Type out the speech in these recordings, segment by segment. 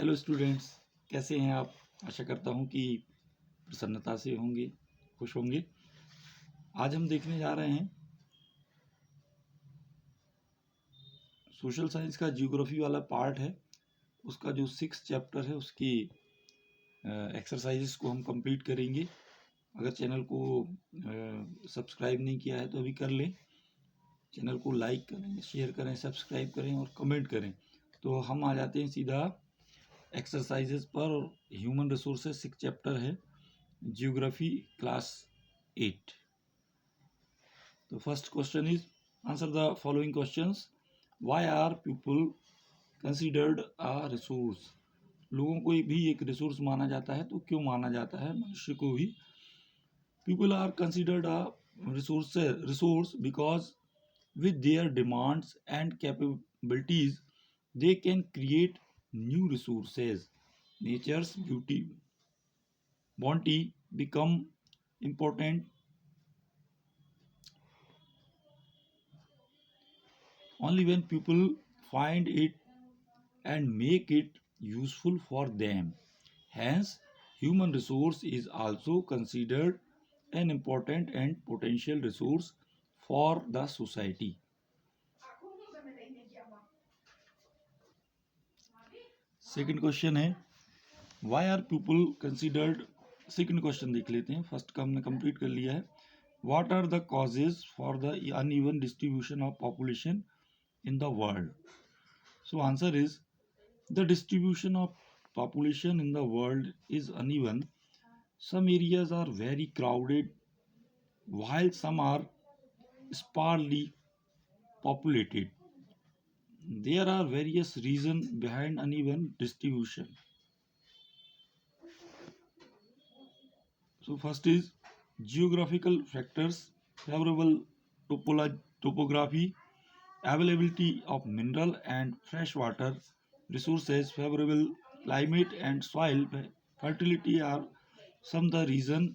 Hello students, कैसे हैं आप। आशा करता हूं कि प्रसन्नता से होंगे, खुश होंगे। आज हम देखने जा रहे हैं सोशल साइंस का जियोग्राफी वाला पार्ट है, उसका जो 6 चैप्टर है उसकी एक्सरसाइजेस को हम कंप्लीट करेंगे। अगर चैनल को सब्सक्राइब नहीं किया है तो अभी कर लें। चैनल को लाइक करें, शेयर करें, सब्सक्राइब करें और कमेंट करें। तो हम आ जाते हैं सीधा एक्सरसाइजेस पर। ह्यूमन रिसोर्सेज 6 चैप्टर है, geography class 8। The first question is, answer the following questions. Why are people considered a resource? लोगों को भी एक रिसोर्स माना जाता है, तो क्यों माना जाता है मनुष्य को भी? People are considered a resource because with their demands and capabilities they can create new resources. Nature's bounty become important only when people find it and make it useful for them. Hence, human resource is also considered an important and potential resource for the society. Second question है, why are people considered? Second question देख लेते हैं, first का हमने complete कर लिया है. What are the causes for the uneven distribution of population in the world? So answer is, the distribution of population in the world is uneven. Some areas are very crowded while some are sparsely populated. There are various reasons behind uneven distribution. So first is geographical factors, favorable topography, availability of mineral and freshwater resources, favorable climate and soil fertility are some of the reasons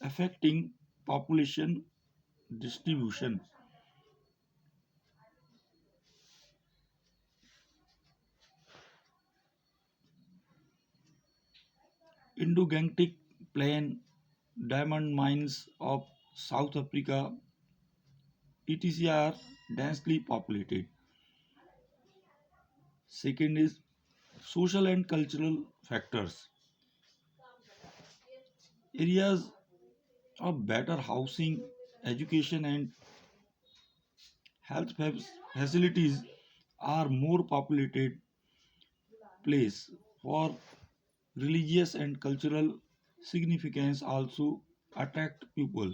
affecting population distribution. Indo-Gangetic Plain, diamond mines of South Africa, etc. are densely populated. Second is social and cultural factors. Areas of better housing, education and health facilities are more populated place. For religious and cultural significance also attract people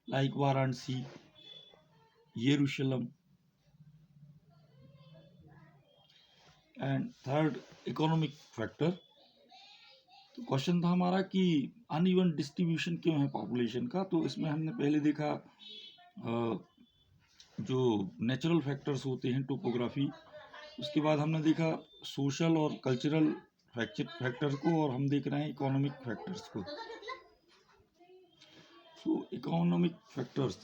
like Varanasi, Jerusalem. And third, economic factor. तो question था हमारा कि uneven distribution क्यों है population का। तो इसमें हमने पहले देखा जो नेचुरल फैक्टर्स होते हैं, टोपोग्राफी। उसके बाद हमने देखा सोशल और कल्चरल फैक्टर को, और हम देख रहे हैं इकोनॉमिक फैक्टर्स को। सो economic factors,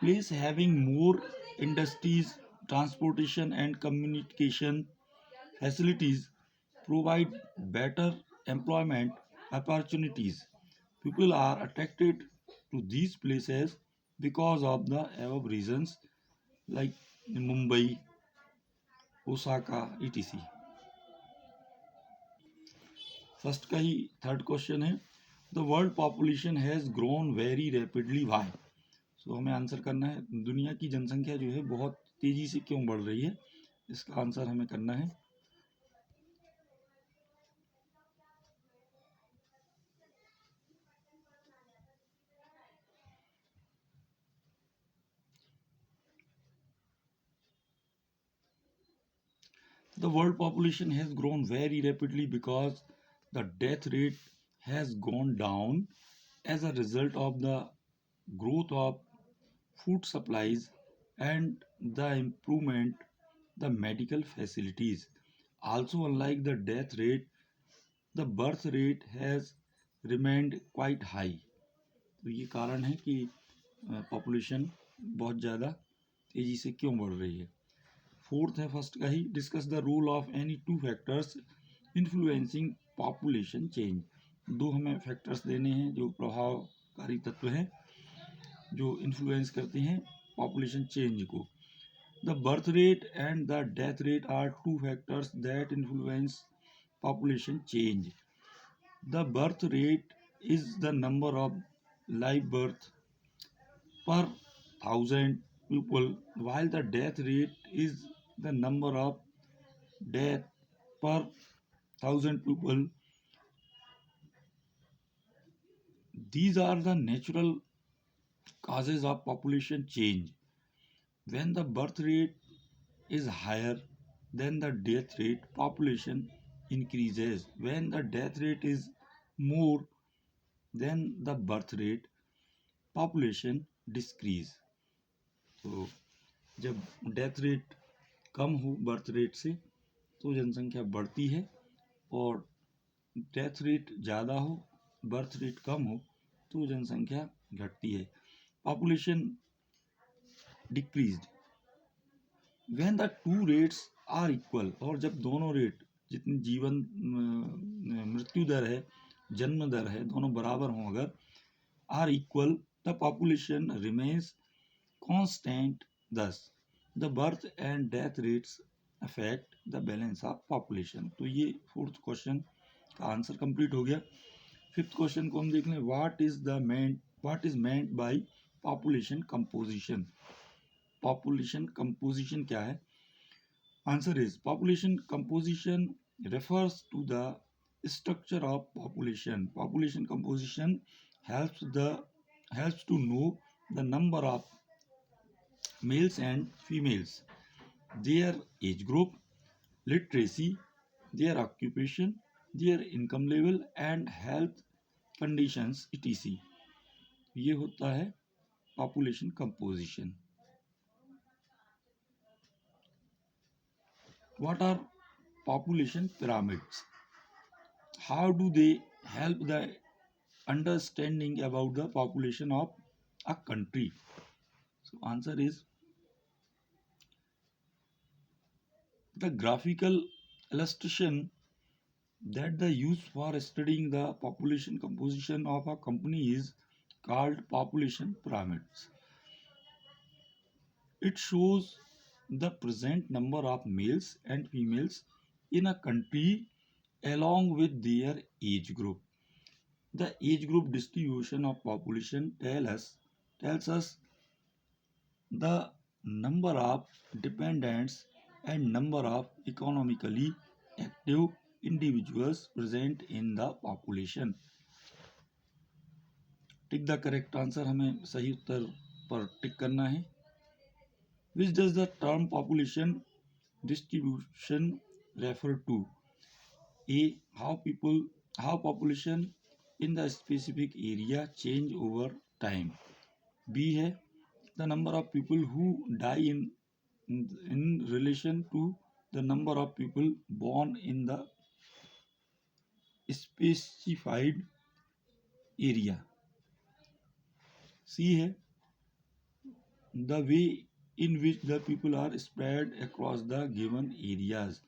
place having more industries, transportation and communication facilities provide better employment opportunities. People are attracted to these places because of the above reasons, like Mumbai, Osaka, etc. First का ही third question है, the world population has grown very rapidly why. So हमें answer करना है, दुनिया की जनसंख्या जो है बहुत तेज़ी से क्यों बढ़ रही है, इसका आंसर हमें करना है। The world population has grown very rapidly because the death rate has gone down as a result of the growth of food supplies and the improvement the medical facilities. Also, unlike the death rate, the birth rate has remained quite high. तो ये कारण है कि population बहुत ज़्यादा तेज़ी से क्यों बढ़ रही है। फोर्थ है फर्स्ट का ही, discuss the role of any two factors influencing population change. दो हमें फैक्टर्स देने हैं जो प्रभावकारी तत्व हैं जो इन्फ्लुएंस करते हैं पॉपुलेशन चेंज को। The birth rate and the death rate are two factors that influence population change. The birth rate is the number of live birth per thousand people, while the death rate is the number of death per thousand people. These are the natural causes of population change. When the birth rate is higher than the death rate, population increases. When the death rate is more than the birth rate, population decrease. तो जब death rate कम हो birth rate से तो जनसंख्या बढ़ती है, और death rate ज़्यादा हो बर्थ रेट कम हो तो जनसंख्या घटती है, population decreased. When the two rates are equal, और जब दोनों रेट जितनी जीवन मृत्यु दर है जन्म दर है दोनों बराबर हों अगर, are equal, the population remains constant. Thus, the birth and death rates affect the balance of population. तो ये फोर्थ क्वेश्चन का आंसर कंप्लीट हो गया। फिफ्थ क्वेश्चन को हम देख लें, what is meant by population composition. Population composition क्या है? Answer is population composition refers to the structure of population. Population composition helps to know the number of males and females, their age group, literacy, their occupation, their income level and health conditions etc. ये होता है population composition. What are population pyramids? How do they help the understanding about the population of a country? So answer is the graphical illustration that the use for studying the population composition of a company is called population pyramids. It shows the present number of males and females in a country along with their age group. The age group distribution of population tells us the number of dependents and number of economically active individuals present in the population. Tick the correct answer, हमें सही उत्तर पर टिक करना है। Which does the term population distribution refer to? A. How population in the specific area change over time. B है the number of people who die in relation to the number of people born in the specified area. C है the way in which the people are spread across the given areas.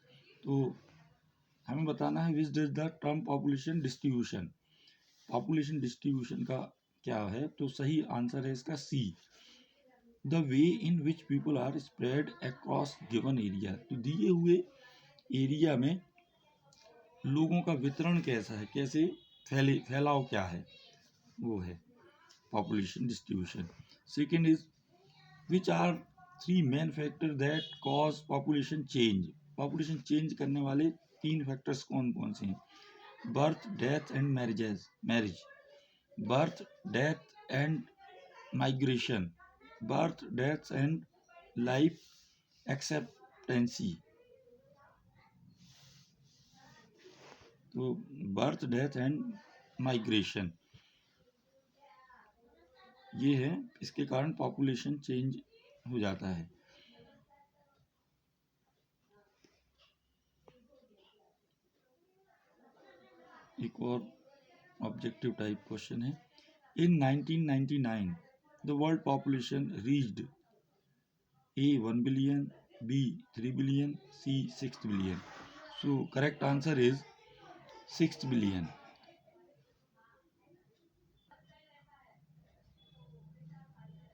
तो हमें बताना है which does the term population distribution. Population distribution का क्या है? तो सही आंसर है इसका C, the way in which people are spread across given area. तो दिए हुए एरिया में लोगों का वितरण कैसा है, कैसे फैलाव क्या है, वो है population distribution. Second is which are 3 main factor that cause population change. Population change करने वाले 3 फैक्टर्स कौन कौन से हैं? birth, death and marriage, birth, death and migration, birth, death and life expectancy. तो birth, death and migration ये है, इसके कारण पॉपुलेशन चेंज हो जाता है। एक और ऑब्जेक्टिव टाइप क्वेश्चन है, इन 1999 the world population reached A 1 billion, B 3 billion, C 6 billion. So correct answer is 6 billion.